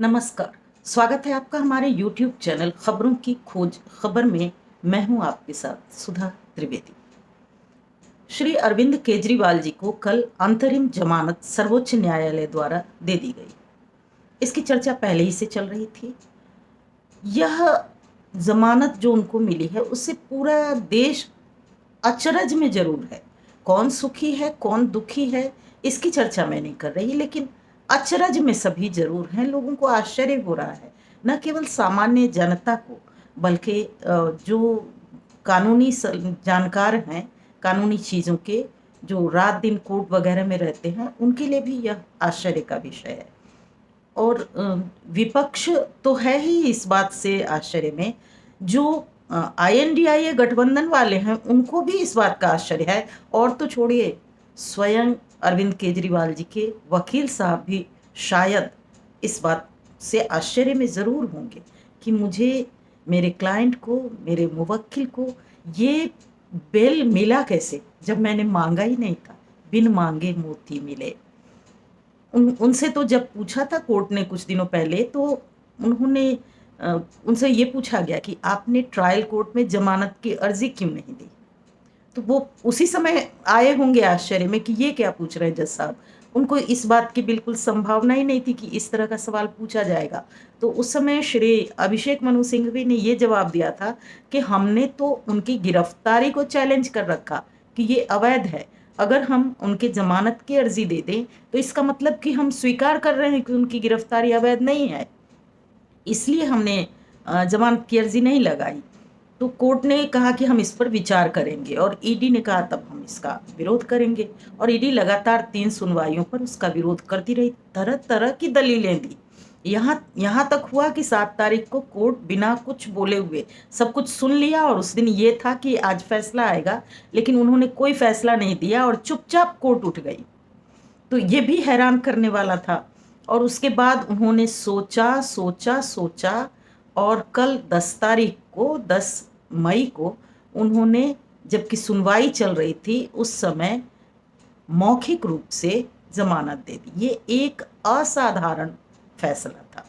नमस्कार। स्वागत है आपका हमारे YouTube चैनल खबरों की खोज खबर में। मैं हूं आपके साथ सुधा त्रिवेदी। श्री अरविंद केजरीवाल जी को कल अंतरिम जमानत सर्वोच्च न्यायालय द्वारा दे दी गई। इसकी चर्चा पहले ही से चल रही थी। यह जमानत जो उनको मिली है उससे पूरा देश अचरज में जरूर है। कौन सुखी है कौन दुखी है इसकी चर्चा मैं नहीं कर रही, लेकिन अचरज में सभी जरूर हैं। लोगों को आश्चर्य हो रहा है, न केवल सामान्य जनता को बल्कि जो कानूनी जानकार हैं, कानूनी चीज़ों के, जो रात दिन कोर्ट वगैरह में रहते हैं, उनके लिए भी यह आश्चर्य का विषय है। और विपक्ष तो है ही इस बात से आश्चर्य में। जो INDIA गठबंधन वाले हैं उनको भी इस बात का आश्चर्य है। और तो छोड़िए, स्वयं अरविंद केजरीवाल जी के वकील साहब भी शायद इस बात से आश्चर्य में ज़रूर होंगे कि मुझे, मेरे क्लाइंट को, मेरे मुवक्किल को ये बेल मिला कैसे, जब मैंने मांगा ही नहीं था। बिन मांगे मोती मिले। उनसे तो जब पूछा था कोर्ट ने कुछ दिनों पहले, तो उन्होंने उनसे ये पूछा गया कि आपने ट्रायल कोर्ट में जमानत की अर्जी क्यों नहीं दी। तो वो उसी समय आए होंगे आश्चर्य में कि ये क्या पूछ रहे हैं जज साहब। उनको इस बात की बिल्कुल संभावना ही नहीं थी कि इस तरह का सवाल पूछा जाएगा। तो उस समय श्री अभिषेक मनु सिंघवी ने ये जवाब दिया था कि हमने तो उनकी गिरफ्तारी को चैलेंज कर रखा कि ये अवैध है। अगर हम उनके जमानत की अर्जी दे दें तो इसका मतलब कि हम स्वीकार कर रहे हैं कि उनकी गिरफ्तारी अवैध नहीं है, इसलिए हमने जमानत की अर्जी नहीं लगाई। तो कोर्ट ने कहा कि हम इस पर विचार करेंगे, और ईडी ने कहा तब हम इसका विरोध करेंगे। और ईडी लगातार 3 सुनवाइयों पर उसका विरोध करती रही, तरह तरह की दलीलें दी। यहाँ तक हुआ कि 7 तारीख को कोर्ट बिना कुछ बोले हुए सब कुछ सुन लिया, और उस दिन ये था कि आज फैसला आएगा, लेकिन उन्होंने कोई फैसला नहीं दिया और चुपचाप कोर्ट उठ गई। तो ये भी हैरान करने वाला था। और उसके बाद उन्होंने सोचा सोचा सोचा, और कल 10 तारीख को, 10 मई को, उन्होंने, जबकि सुनवाई चल रही थी उस समय, मौखिक रूप से जमानत दे दी। ये एक असाधारण फैसला था,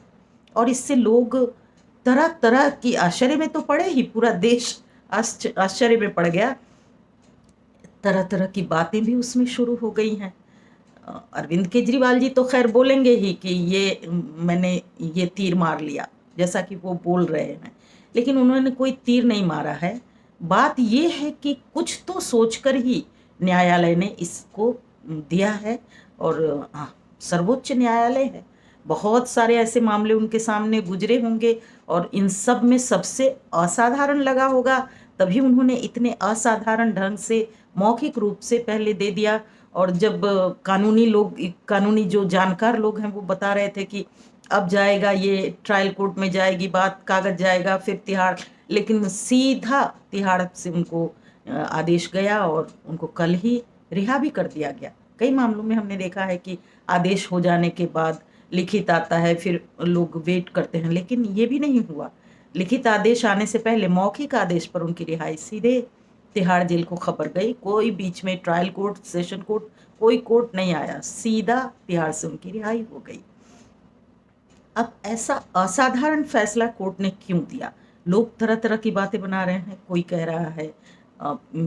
और इससे लोग तरह तरह की आश्चर्य में तो पड़े ही, पूरा देश आश्चर्य में पड़ गया। तरह तरह की बातें भी उसमें शुरू हो गई हैं। अरविंद केजरीवाल जी तो खैर बोलेंगे ही कि मैंने ये तीर मार लिया, जैसा कि वो बोल रहे हैं, लेकिन उन्होंने कोई तीर नहीं मारा है। बात ये है कि कुछ तो सोचकर ही न्यायालय ने इसको दिया है। और सर्वोच्च न्यायालय है, बहुत सारे ऐसे मामले उनके सामने गुजरे होंगे, और इन सब में सबसे असाधारण लगा होगा, तभी उन्होंने इतने असाधारण ढंग से मौखिक रूप से पहले दे दिया। और जब कानूनी जो जानकार लोग हैं वो बता रहे थे कि अब जाएगा, ये ट्रायल कोर्ट में जाएगी बात, कागज जाएगा, फिर तिहाड़, लेकिन सीधा तिहाड़ से उनको आदेश गया और उनको कल ही रिहा भी कर दिया गया। कई मामलों में हमने देखा है कि आदेश हो जाने के बाद लिखित आता है, फिर लोग वेट करते हैं, लेकिन ये भी नहीं हुआ। लिखित आदेश आने से पहले मौखिक आदेश पर उनकी रिहाई सीधे तिहाड़ जेल को खबर गई। कोई बीच में ट्रायल कोर्ट, सेशन कोर्ट, कोई कोर्ट नहीं आया, सीधा तिहाड़ से उनकी रिहाई हो गई। अब ऐसा असाधारण फैसला कोर्ट ने क्यों दिया? लोग तरह तरह की बातें बना रहे हैं। कोई कह रहा है,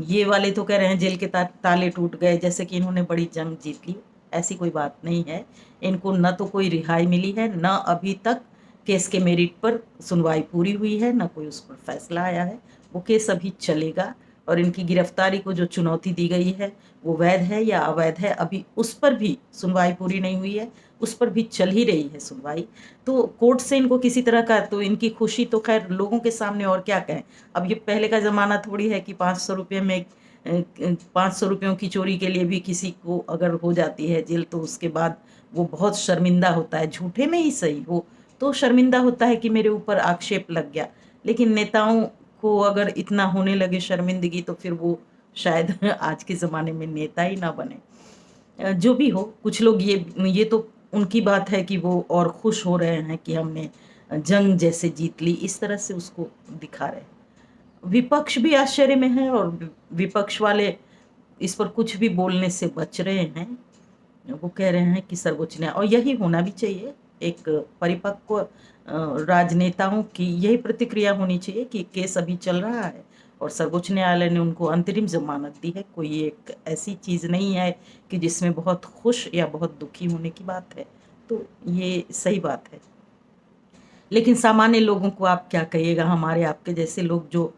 ये वाले तो कह रहे हैं जेल के ताले टूट गए, जैसे कि इन्होंने बड़ी जंग जीत ली। ऐसी कोई बात नहीं है। इनको न तो कोई रिहाई मिली है, न अभी तक केस के मेरिट पर सुनवाई पूरी हुई है, न कोई उस पर फैसला आया है। वो केस अभी चलेगा, और इनकी गिरफ्तारी को जो चुनौती दी गई है वो वैध है या अवैध है, अभी उस पर भी सुनवाई पूरी नहीं हुई है, उस पर भी चल ही रही है सुनवाई। तो कोर्ट से इनको किसी तरह का, तो इनकी खुशी तो खैर लोगों के सामने, और क्या कहें। अब ये पहले का ज़माना थोड़ी है कि 500 रुपये में 500 रुपयों की चोरी के लिए भी किसी को अगर हो जाती है जेल, तो उसके बाद वो बहुत शर्मिंदा होता है, झूठे में ही सही हो तो शर्मिंदा होता है कि मेरे ऊपर आक्षेप लग गया। लेकिन नेताओं को अगर इतना होने लगे शर्मिंदगी, तो फिर वो शायद आज के ज़माने में नेता ही ना बने। जो भी हो, कुछ लोग ये तो उनकी बात है कि वो और खुश हो रहे हैं कि हमने जंग जैसे जीत ली, इस तरह से उसको दिखा रहे हैं। विपक्ष भी आश्चर्य में है, और विपक्ष वाले इस पर कुछ भी बोलने से बच रहे हैं। वो कह रहे हैं कि सर्वोच्च न्यायालय, और यही होना भी चाहिए, एक परिपक्व राजनेताओं की यही प्रतिक्रिया होनी चाहिए कि केस अभी चल रहा है और सर्वोच्च न्यायालय ने उनको अंतरिम जमानत दी है। कोई एक ऐसी चीज़ नहीं है कि जिसमें बहुत खुश या बहुत दुखी होने की बात है, तो ये सही बात है। लेकिन सामान्य लोगों को आप क्या कहिएगा, हमारे आपके जैसे लोग जो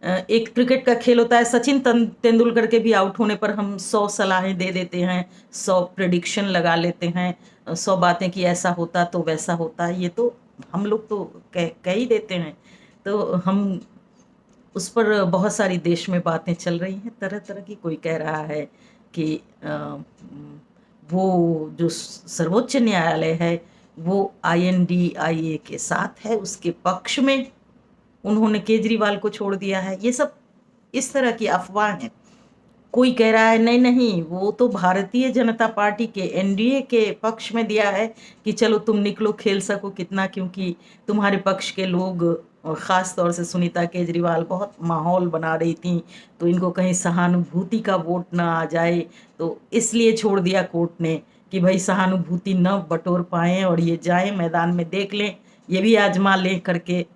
एक क्रिकेट का खेल होता है, सचिन तेंदुलकर के भी आउट होने पर हम 100 सलाहें दे देते हैं, 100 प्रेडिक्शन लगा लेते हैं, 100 बातें कि ऐसा होता तो वैसा होता। ये तो हम लोग तो कह ही देते हैं। तो हम उस पर बहुत सारी देश में बातें चल रही हैं तरह तरह की। कोई कह रहा है कि वो जो सर्वोच्च न्यायालय है वो INDIA के साथ है, उसके पक्ष में उन्होंने केजरीवाल को छोड़ दिया है। ये सब इस तरह की अफवाह है। कोई कह रहा है नहीं नहीं, वो तो भारतीय जनता पार्टी के NDA के पक्ष में दिया है कि चलो तुम निकलो, खेल सको कितना, क्योंकि तुम्हारे पक्ष के लोग और ख़ास तौर से सुनीता केजरीवाल बहुत माहौल बना रही थी, तो इनको कहीं सहानुभूति का वोट ना आ जाए, तो इसलिए छोड़ दिया कोर्ट ने कि भाई सहानुभूति न बटोर पाएँ और ये जाएं मैदान में, देख लें, ये भी आजमा लें करके।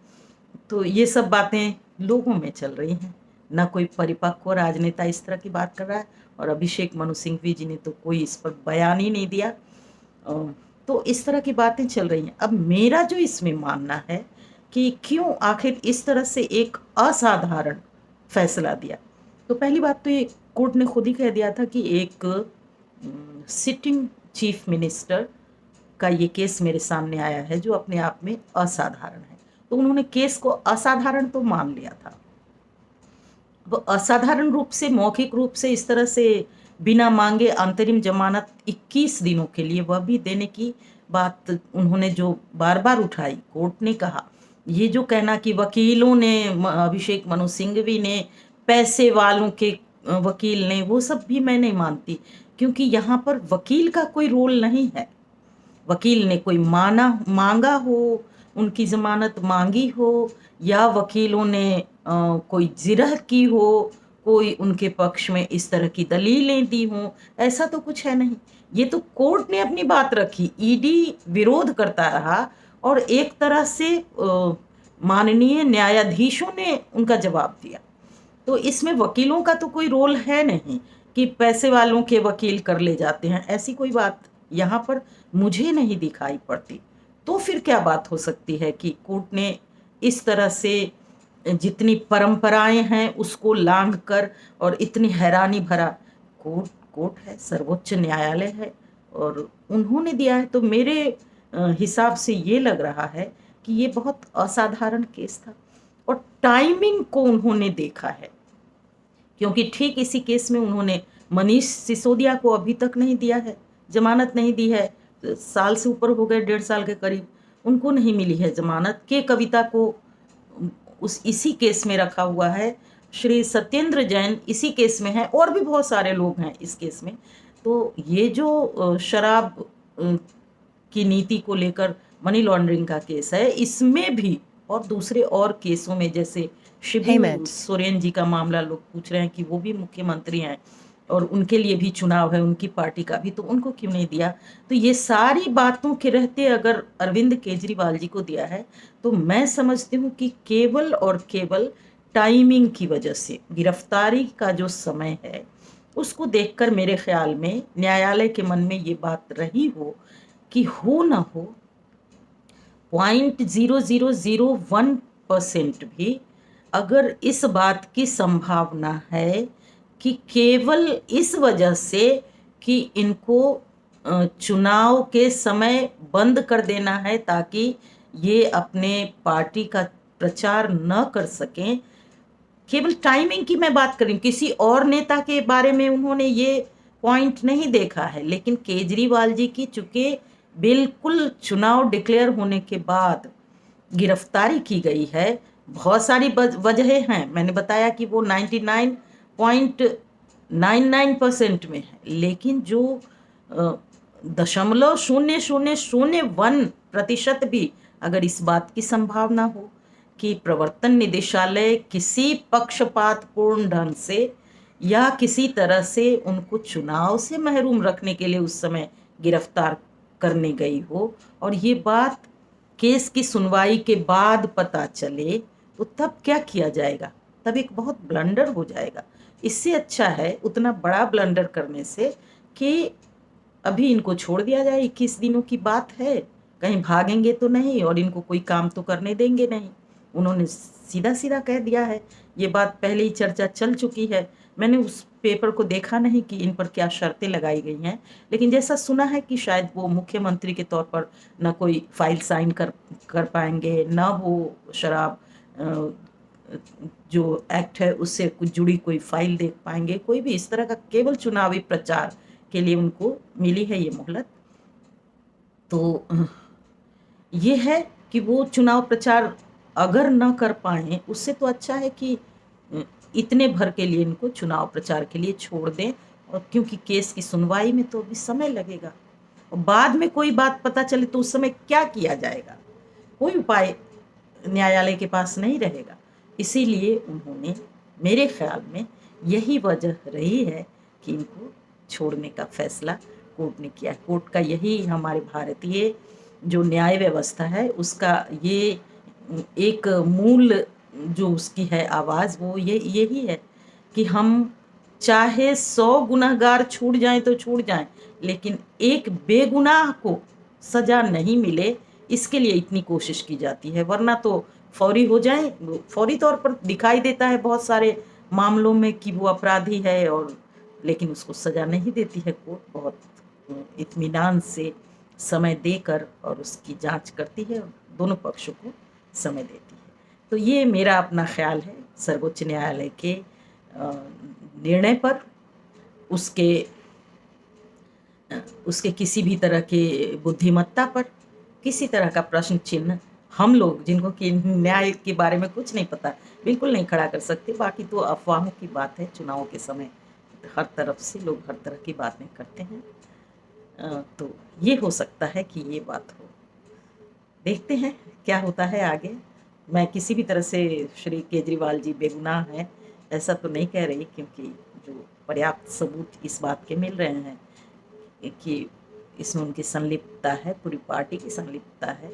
तो ये सब बातें लोगों में चल रही हैं, ना कोई परिपक्व राजनेता इस तरह की बात कर रहा है, और अभिषेक मनु सिंघवी जी ने तो कोई इस पर बयान ही नहीं दिया। तो इस तरह की बातें चल रही हैं। अब मेरा जो इसमें मानना है कि क्यों आखिर इस तरह से एक असाधारण फैसला दिया, तो पहली बात तो ये कोर्ट ने खुद ही कह दिया था कि एक सिटिंग चीफ मिनिस्टर का ये केस मेरे सामने आया है जो अपने आप में असाधारण है, तो उन्होंने केस को असाधारण तो मान लिया था। वो असाधारण रूप से, मौखिक रूप से इस तरह से बिना मांगे अंतरिम जमानत 21 दिनों के लिए, वह भी देने की बात उन्होंने जो बार बार उठाई, कोर्ट ने कहा, ये जो कहना कि वकीलों ने, अभिषेक मनु सिंघवी ने, पैसे वालों के वकील ने, वो सब भी मैं नहीं मानती, क्योंकि यहाँ पर वकील का कोई रोल नहीं है। वकील ने कोई मांगा हो, उनकी ज़मानत मांगी हो, या वकीलों ने कोई जिरह की हो, कोई उनके पक्ष में इस तरह की दलीलें दी हों, ऐसा तो कुछ है नहीं। ये तो कोर्ट ने अपनी बात रखी, ED विरोध करता रहा और एक तरह से माननीय न्यायाधीशों ने उनका जवाब दिया। तो इसमें वकीलों का तो कोई रोल है नहीं कि पैसे वालों के वकील कर ले जाते हैं, ऐसी कोई बात यहाँ पर मुझे नहीं दिखाई पड़ती। तो फिर क्या बात हो सकती है कि कोर्ट ने इस तरह से जितनी परंपराएं हैं उसको लांघ कर, और इतनी हैरानी भरा, कोर्ट है, सर्वोच्च न्यायालय है और उन्होंने दिया है, तो मेरे हिसाब से ये लग रहा है कि ये बहुत असाधारण केस था। और टाइमिंग को उन्होंने देखा है, क्योंकि ठीक इसी केस में उन्होंने मनीष सिसोदिया को अभी तक नहीं दिया है, जमानत नहीं दी है, साल से ऊपर हो गए, 1.5 साल के करीब, उनको नहीं मिली है जमानत। के कविता को उस इसी केस में रखा हुआ है, श्री सत्येंद्र जैन इसी केस में है, और भी बहुत सारे लोग हैं इस केस में। तो ये जो शराब की नीति को लेकर मनी लॉन्ड्रिंग का केस है, इसमें भी और दूसरे और केसों में, जैसे शिबू सोरेन जी का मामला, लोग पूछ रहे हैं कि वो भी मुख्यमंत्री हैं और उनके लिए भी चुनाव है, उनकी पार्टी का भी, तो उनको क्यों नहीं दिया। तो ये सारी बातों के रहते अगर अरविंद केजरीवाल जी को दिया है, तो मैं समझती हूँ कि केवल और केवल टाइमिंग की वजह से, गिरफ्तारी का जो समय है उसको देखकर मेरे ख्याल में न्यायालय के मन में ये बात रही हो कि हो ना हो 0.0001% भी अगर इस बात की संभावना है कि केवल इस वजह से कि इनको चुनाव के समय बंद कर देना है ताकि ये अपने पार्टी का प्रचार न कर सकें, केवल टाइमिंग की मैं बात करूं, किसी और नेता के बारे में उन्होंने ये पॉइंट नहीं देखा है, लेकिन केजरीवाल जी की चूंकि बिल्कुल चुनाव डिक्लेयर होने के बाद गिरफ्तारी की गई है, बहुत सारी वजहें हैं, मैंने बताया कि वो 99.99% में है, लेकिन जो 0.0001% भी अगर इस बात की संभावना हो कि प्रवर्तन निदेशालय किसी पक्षपातपूर्ण ढंग से या किसी तरह से उनको चुनाव से महरूम रखने के लिए उस समय गिरफ्तार करने गई हो और ये बात केस की सुनवाई के बाद पता चले तो तब क्या किया जाएगा? तब एक बहुत ब्लंडर हो जाएगा। इससे अच्छा है उतना बड़ा ब्लंडर करने से कि अभी इनको छोड़ दिया जाए। 21 दिनों की बात है, कहीं भागेंगे तो नहीं और इनको कोई काम तो करने देंगे नहीं। उन्होंने सीधा सीधा कह दिया है। ये बात पहले ही चर्चा चल चुकी है। मैंने उस पेपर को देखा नहीं कि इन पर क्या शर्तें लगाई गई हैं, लेकिन जैसा सुना है कि शायद वो मुख्यमंत्री के तौर पर न कोई फाइल साइन कर पाएंगे, न वो शराब जो एक्ट है उससे कुछ जुड़ी कोई फाइल देख पाएंगे, कोई भी इस तरह का। केवल चुनावी प्रचार के लिए उनको मिली है ये मोहलत। तो ये है कि वो चुनाव प्रचार अगर न कर पाए, उससे तो अच्छा है कि इतने भर के लिए इनको चुनाव प्रचार के लिए छोड़ दें। और क्योंकि केस की सुनवाई में तो अभी समय लगेगा और बाद में कोई बात पता चले तो उस समय क्या किया जाएगा? कोई उपाय न्यायालय के पास नहीं रहेगा। इसीलिए उन्होंने, मेरे ख्याल में यही वजह रही है कि इनको छोड़ने का फैसला कोर्ट ने किया। कोर्ट का यही, हमारे भारतीय जो न्याय व्यवस्था है उसका ये एक मूल जो उसकी है आवाज़, वो यही है कि हम चाहे 100 गुनहगार छूट जाएं तो छूट जाएं, लेकिन एक बेगुनाह को सजा नहीं मिले, इसके लिए इतनी कोशिश की जाती है। वरना तो फौरी हो जाए, फौरी तौर पर दिखाई देता है बहुत सारे मामलों में कि वो अपराधी है, और लेकिन उसको सजा नहीं देती है कोर्ट। बहुत इत्मीनान से समय देकर और उसकी जांच करती है और दोनों पक्षों को समय देती है। तो ये मेरा अपना ख्याल है सर्वोच्च न्यायालय के निर्णय पर। उसके किसी भी तरह के बुद्धिमत्ता पर किसी तरह का प्रश्न चिन्ह हम लोग, जिनको कि न्याय के बारे में कुछ नहीं पता, बिल्कुल नहीं खड़ा कर सकते। बाकी तो अफवाहों की बात है। चुनाव के समय हर तरफ से लोग हर तरह की बातें करते हैं। तो ये हो सकता है कि ये बात हो। देखते हैं क्या होता है आगे। मैं किसी भी तरह से श्री केजरीवाल जी बेगुनाह हैं ऐसा तो नहीं कह रही, क्योंकि जो पर्याप्त सबूत इस बात के मिल रहे हैं कि इसमें उनकी संलिप्तता है, पूरी पार्टी की संलिप्तता है।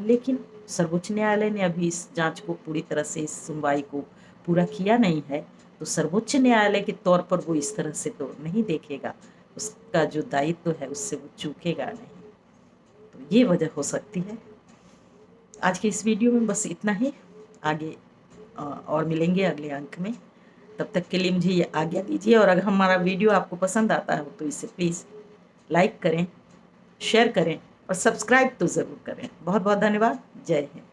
लेकिन सर्वोच्च न्यायालय ने अभी इस जांच को पूरी तरह से, इस सुनवाई को पूरा किया नहीं है, तो सर्वोच्च न्यायालय के तौर पर वो इस तरह से तो नहीं देखेगा। उसका जो दायित्व है उससे वो चूकेगा नहीं। तो ये वजह हो सकती है। आज के इस वीडियो में बस इतना ही। आगे और मिलेंगे अगले अंक में। तब तक के लिए मुझे ये आज्ञा दीजिए। और अगर हमारा वीडियो आपको पसंद आता हो तो इसे प्लीज़ लाइक करें, शेयर करें और सब्सक्राइब तो ज़रूर करें। बहुत बहुत धन्यवाद। जय हिंद।